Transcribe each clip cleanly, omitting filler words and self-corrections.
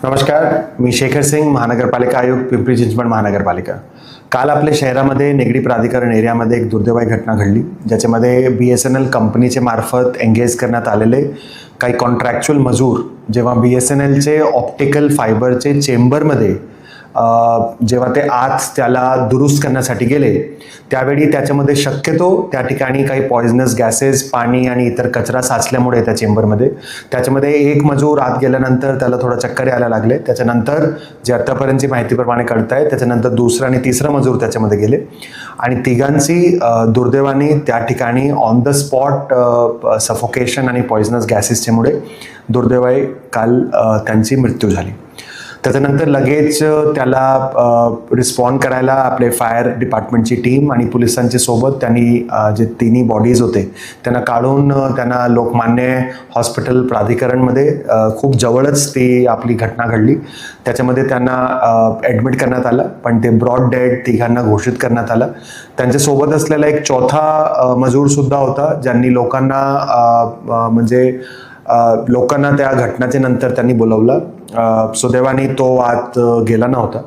नमस्कार, मी शेखर सिंग, महानगरपालिका आयुक्त, पिंपरी चिंचवड महानगरपालिका. काल आपल्या शहरामध्ये निगडी प्राधिकरण एरियामध्ये एक दुर्दैवी घटना घडली, ज्याच्यामध्ये BSNL कंपनीचे मार्फत एंगेज करण्यात आलेले काही कॉन्ट्रॅक्च्युअल मजूर जेव्हा BSNLचे ऑप्टिकल फायबरचे चेंबरमध्ये जेव्हा ते आत त्याला दुरुस्त करण्यासाठी गेले, त्यावेळी त्याच्यामध्ये शक्यतो त्या ठिकाणी काही पॉइझनस गॅसेस, पाणी आणि इतर कचरा साचल्यामुळे त्या चेंबरमध्ये त्याच्यामध्ये एक मजूर आत गेल्यानंतर त्याला थोडा चक्कर यायला लागले. त्याच्यानंतर जे आतापर्यंतची माहितीप्रमाणे कळत आहे, त्याच्यानंतर दुसरा आणि तिसरा मजूर त्याच्यामध्ये गेले आणि तिघांची दुर्दैवाने त्या ठिकाणी ऑन द स्पॉट सफोकेशन आणि पॉइझनस गॅसेसच्यामुळे दुर्दैवाने काल त्यांची मृत्यू झाली. त्याच्यानंतर लगेच त्याला रिस्पॉन्ड करायला आपले फायर डिपार्टमेंटची टीम आणि पोलिसांच्या सोबत त्यांनी जे तिन्ही बॉडीज होते त्यांना काढून त्यांना लोकमान्य हॉस्पिटल प्राधिकरणमध्ये खूप जवळच ती आपली घटना घडली. त्याच्यामध्ये त्यांना ॲडमिट करण्यात आलं, पण ते ब्रॉड डेड तिघांना घोषित करण्यात आलं. त्यांच्यासोबत असलेला एक चौथा मजूरसुद्धा होता, ज्यांनी लोकांना त्या घटनाच्या नंतर त्यांनी बोलवलं. सुदैवाने तो आत गेला नव्हता.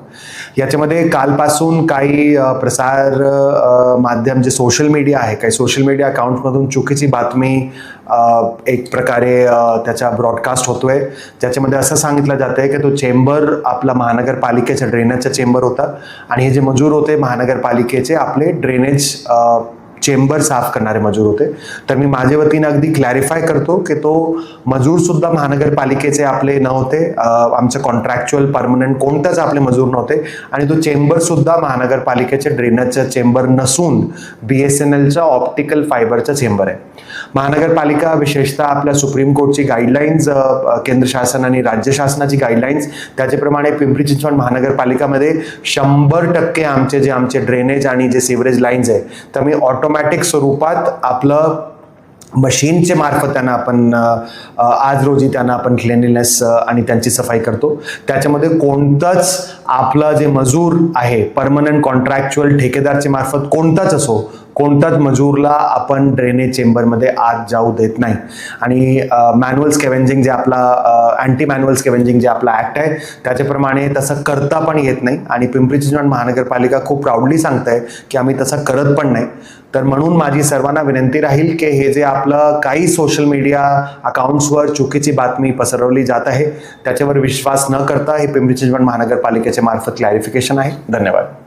याच्यामध्ये कालपासून काही प्रसार माध्यम जे सोशल मीडिया आहे, काही सोशल मीडिया अकाउंटमधून चुकीची बातमी एक प्रकारे त्याचा ब्रॉडकास्ट होतोय, ज्याच्यामध्ये असं सांगितलं जातं आहे की तो चेंबर आपला महानगरपालिकेचा ड्रेनेजचा चेंबर होता आणि हे जे मजूर होते महानगरपालिकेचे आपले ड्रेनेज चेंबर साफ करणारे मजूर होते. तर मी माझ्या वतीने अगदी क्लॅरिफाय करतो की तो मजूर सुद्धा महानगरपालिकेचे आपले नव्हते, आमचे कॉन्ट्रॅक्च्युअल परमनंट कोणताच आपले मजूर नव्हते आणि तो चेंबर सुद्धा महानगरपालिकेचे ड्रेनेजचा चेंबर नसून BSNLचा ऑप्टिकल फायबरचा चेंबर आहे. महानगरपालिका विशेषतः आपल्या सुप्रीम कोर्टची गाईडलाईन्स, केंद्र शासन आणि राज्य शासनाची गाईडलाईन्स, त्याच्याप्रमाणे पिंपरी चिंचवड महानगरपालिकामध्ये 100% आमचे ड्रेनेज आणि जे सिवरेज लाईन्स आहे, तर मी ऑटोमॅटिक स्वरूपात आपलं मशीनचे मार्फत त्यांना आपण आज रोजी त्यांना आपण क्लिनलीनेस आणि त्यांची सफाई करतो. त्याच्यामध्ये कोणतंच आपलं जे मजूर आहे परमनंट कॉन्ट्रॅक्च्युअल ठेकेदारचे मार्फत कोणताच असो, कोणताच मजूरला आपण ड्रेनेज चेंबरमध्ये आत जाऊ देत नाही. आणि मॅन्युअल स्कॅव्हेंजिंग जे आपला अँटी मॅन्युअल स्कॅव्हेंजिंग जे आपला ॲक्ट आहे त्याच्याप्रमाणे तसं करता पण येत नाही आणि पिंपरी चिंचवड महानगरपालिका खूप प्राऊडली सांगते की आम्ही तसं करत पण नाही. तर म्हणून माझी सर्वांना विनंती राहील की हे जे आपलं काही सोशल मीडिया अकाउंट्सवर चुकीची बातमी पसरवली जात आहे त्याच्यावर विश्वास न करता हे पिंपरी चिंचवड महानगरपालिकेच्या मार्फत क्लॅरिफिकेशन आहे. धन्यवाद.